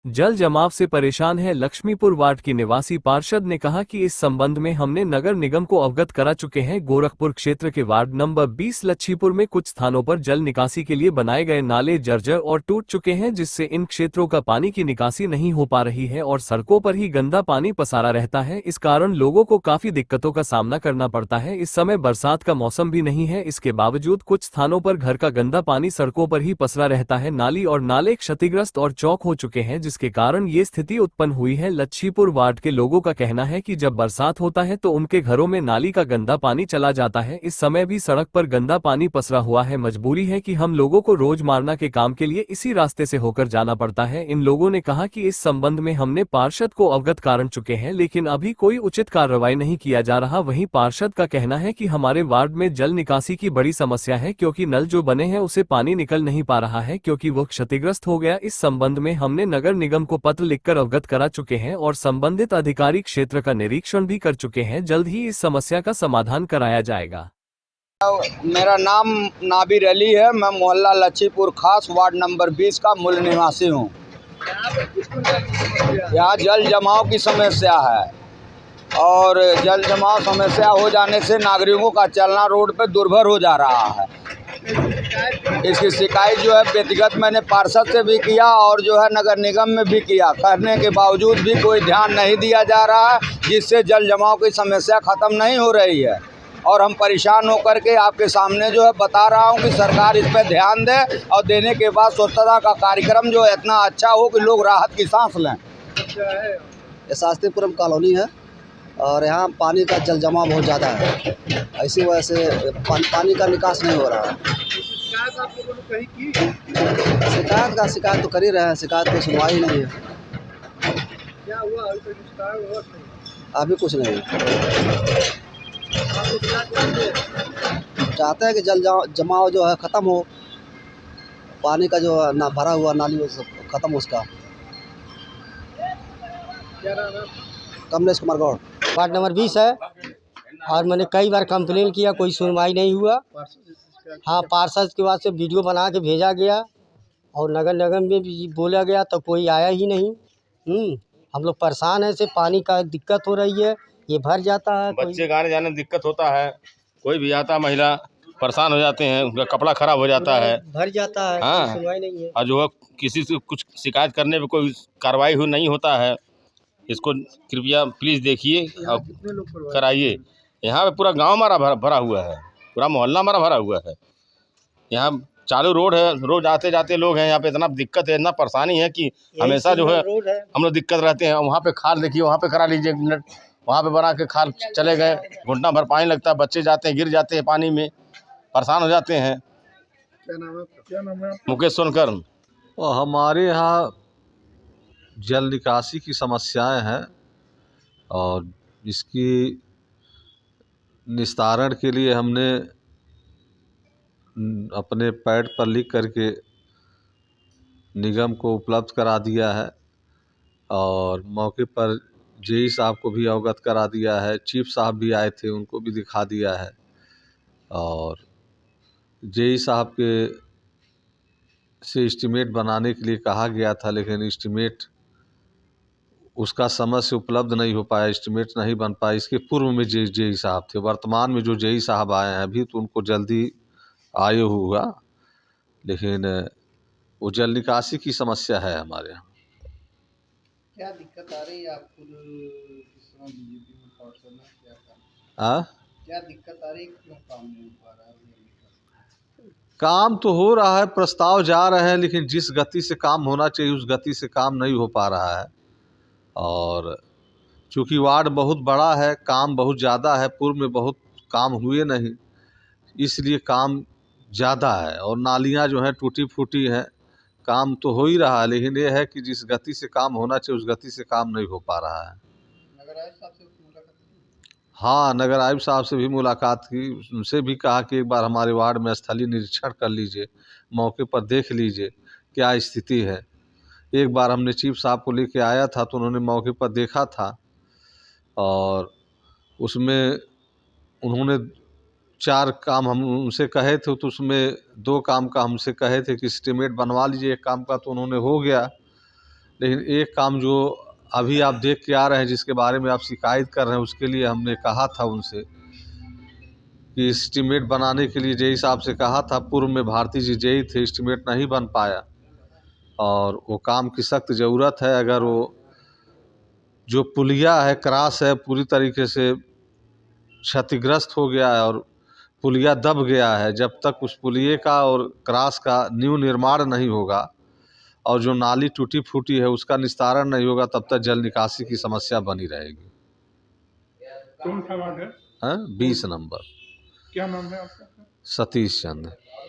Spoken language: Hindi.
जल जमाव से परेशान है लक्ष्मीपुर वार्ड की निवासी पार्षद ने कहा कि इस संबंध में हमने नगर निगम को अवगत करा चुके हैं। गोरखपुर क्षेत्र के वार्ड नंबर 20 लच्छीपुर में कुछ स्थानों पर जल निकासी के लिए बनाए गए नाले जर्जर और टूट चुके हैं, जिससे इन क्षेत्रों का पानी की निकासी नहीं हो पा रही है और सड़कों पर ही गंदा पानी पसारा रहता है। इस कारण लोगों को काफी दिक्कतों का सामना करना पड़ता है। इस समय बरसात का मौसम भी नहीं है, इसके बावजूद कुछ स्थानों पर घर का गंदा पानी सड़कों पर ही पसरा रहता है। नाली और नाले क्षतिग्रस्त और चौक हो चुके हैं, जिसके कारण ये स्थिति उत्पन्न हुई है। लच्छीपुर वार्ड के लोगों का कहना है कि जब बरसात होता है तो उनके घरों में नाली का गंदा पानी चला जाता है। इस समय भी सड़क पर गंदा पानी पसरा हुआ है। मजबूरी है कि हम लोगों को रोजमर्रा के काम के लिए इसी रास्ते से होकर जाना पड़ता है। इन लोगों ने कहा कि इस संबंध में हमने पार्षद को अवगत कर चुके हैं, लेकिन अभी कोई उचित कार्रवाई नहीं किया जा रहा। वहीं पार्षद का कहना है कि हमारे वार्ड में जल निकासी की बड़ी समस्या है, क्योंकि नल जो बने हैं उसे पानी निकल नहीं पा रहा है, क्योंकि वो क्षतिग्रस्त हो गया। इस संबंध में हमने नगर निगम को पत्र लिखकर अवगत करा चुके हैं और संबंधित अधिकारी क्षेत्र का निरीक्षण भी कर चुके हैं। जल्द ही इस समस्या का समाधान कराया जाएगा। मेरा नाम नाबिर अली है। मैं मोहल्ला लच्छीपुर खास वार्ड नंबर 20 का मूल निवासी हूँ। यहाँ जल जमाव की समस्या है और जल जमाव समस्या हो जाने से नागरिकों का चलना रोड पे दुर्भर हो जा रहा है। इसकी शिकायत जो है व्यक्तिगत मैंने पार्षद से भी किया और जो है नगर निगम में भी किया, करने के बावजूद भी कोई ध्यान नहीं दिया जा रहा है, जिससे जल जमाव की समस्या ख़त्म नहीं हो रही है। और हम परेशान होकर के आपके सामने जो है बता रहा हूँ कि सरकार इस पर ध्यान दे और देने के बाद स्वच्छता का कार्यक्रम जो है इतना अच्छा हो कि लोग राहत की सांस लें। ये शास्त्रीपुरम कॉलोनी है और यहाँ पानी का जल जमाव बहुत ज़्यादा है। ऐसी वजह से पानी का निकास नहीं हो रहा है। शिकायत तो कर ही रहे हैं, शिकायत को सुनवाई नहीं है। क्या हुआ अभी कुछ नहीं। चाहते हैं कि जल जमाव जो है ख़त्म हो, पानी का जो ना भरा हुआ नाली वो सब ख़त्म हो उसका। क्या नाम है? कमलेश कुमार गौड़। वार्ड नंबर 20 है और मैंने कई बार कंप्लेन किया, कोई सुनवाई नहीं हुआ। हाँ, पार्षद के बाद से वीडियो बना के भेजा गया और नगर निगम में भी बोला गया तो कोई आया ही नहीं। हम लोग परेशान हैं, से पानी का दिक्कत हो रही है, ये भर जाता है। बच्चे के आने जाने में दिक्कत होता है, कोई भी आता महिला परेशान हो जाते हैं, उनका कपड़ा खराब हो जाता है, भर जाता है। हाँ। सुनवाई नहीं है और जो है किसी से कुछ शिकायत करने पे कोई कार्रवाई हो नहीं होता है। इसको कृपया प्लीज़ देखिए और कराइए। यहाँ पे पूरा गांव हमारा भरा हुआ है, पूरा मोहल्ला हमारा भरा हुआ है। यहाँ चालू रोड है, रोज आते जाते लोग हैं। यहाँ पे इतना दिक्कत है, इतना परेशानी है कि हमेशा जो है हम लोग दिक्कत रहते हैं। वहाँ पे खाल देखिए, वहाँ पे करा लीजिए, मिनट वहाँ पे बना के खाल चले गए, घुटना भर पानी लगता है, बच्चे जाते हैं गिर जाते हैं पानी में, परेशान हो जाते हैं। क्या नाम है? क्या नाम है? मुकेश सोनकर। और हमारे यहाँ जल निकासी की समस्याएं हैं और इसकी निस्तारण के लिए हमने अपने पैड पर लिख करके निगम को उपलब्ध करा दिया है और मौके पर जेई साहब को भी अवगत करा दिया है। चीफ साहब भी आए थे, उनको भी दिखा दिया है और जेई साहब के से एस्टीमेट बनाने के लिए कहा गया था, लेकिन एस्टीमेट उसका समय से उपलब्ध नहीं हो पाया, एस्टीमेट नहीं बन पाया। इसके पूर्व में जेई साहब थे, वर्तमान में जो जेई साहब आए हैं अभी तो उनको जल्दी आयु हुआ, लेकिन वो जल निकासी की समस्या है हमारे यहाँ। क्या दिक्कत आ रही है आपको? बीजेपी में पार्षद ने क्या कहा? क्या दिक्कत आ रही है? क्यों काम नहीं हो पा रहा है? काम तो हो रहा है, प्रस्ताव जा रहे हैं, लेकिन जिस गति से काम होना चाहिए उस गति से काम नहीं हो पा रहा है। और चूँकि वार्ड बहुत बड़ा है, काम बहुत ज़्यादा है, पूर्व में बहुत काम हुए नहीं, इसलिए काम ज़्यादा है। और नालियाँ जो हैं टूटी फूटी हैं, काम तो हो ही रहा है, लेकिन ये है कि जिस गति से काम होना चाहिए उस गति से काम नहीं हो पा रहा है। नगर आयुक्त साहब से मुलाकात की? हाँ, नगर आयुक्त साहब से भी मुलाकात की, उनसे भी कहा कि एक बार हमारे वार्ड में स्थलीय निरीक्षण कर लीजिए, मौके पर देख लीजिए क्या स्थिति है। एक बार हमने चीफ साहब को लेके आया था तो उन्होंने मौके पर देखा था और उसमें उन्होंने 4 काम हम उनसे कहे थे, तो उसमें 2 काम का हमसे कहे थे कि एस्टीमेट बनवा लीजिए। एक काम का तो उन्होंने हो गया लेकिन एक काम जो अभी आप देख के आ रहे हैं, जिसके बारे में आप शिकायत कर रहे हैं, उसके लिए हमने कहा था उनसे कि एस्टीमेट बनाने के लिए जेई साहब से कहा था। पूर्व में भारती जी जेई थे, एस्टीमेट नहीं बन पाया और वो काम की सख्त ज़रूरत है। अगर वो जो पुलिया है क्रॉस है पूरी तरीके से क्षतिग्रस्त हो गया है और पुलिया दब गया है, जब तक उस पुलिये का और क्रॉस का न्यू निर्माण नहीं होगा और जो नाली टूटी फूटी है उसका निस्तारण नहीं होगा, तब तक जल निकासी की समस्या बनी रहेगी। कौन सा वार्ड है? 20 नंबर। क्या नाम है आपका? सतीश चंद्र।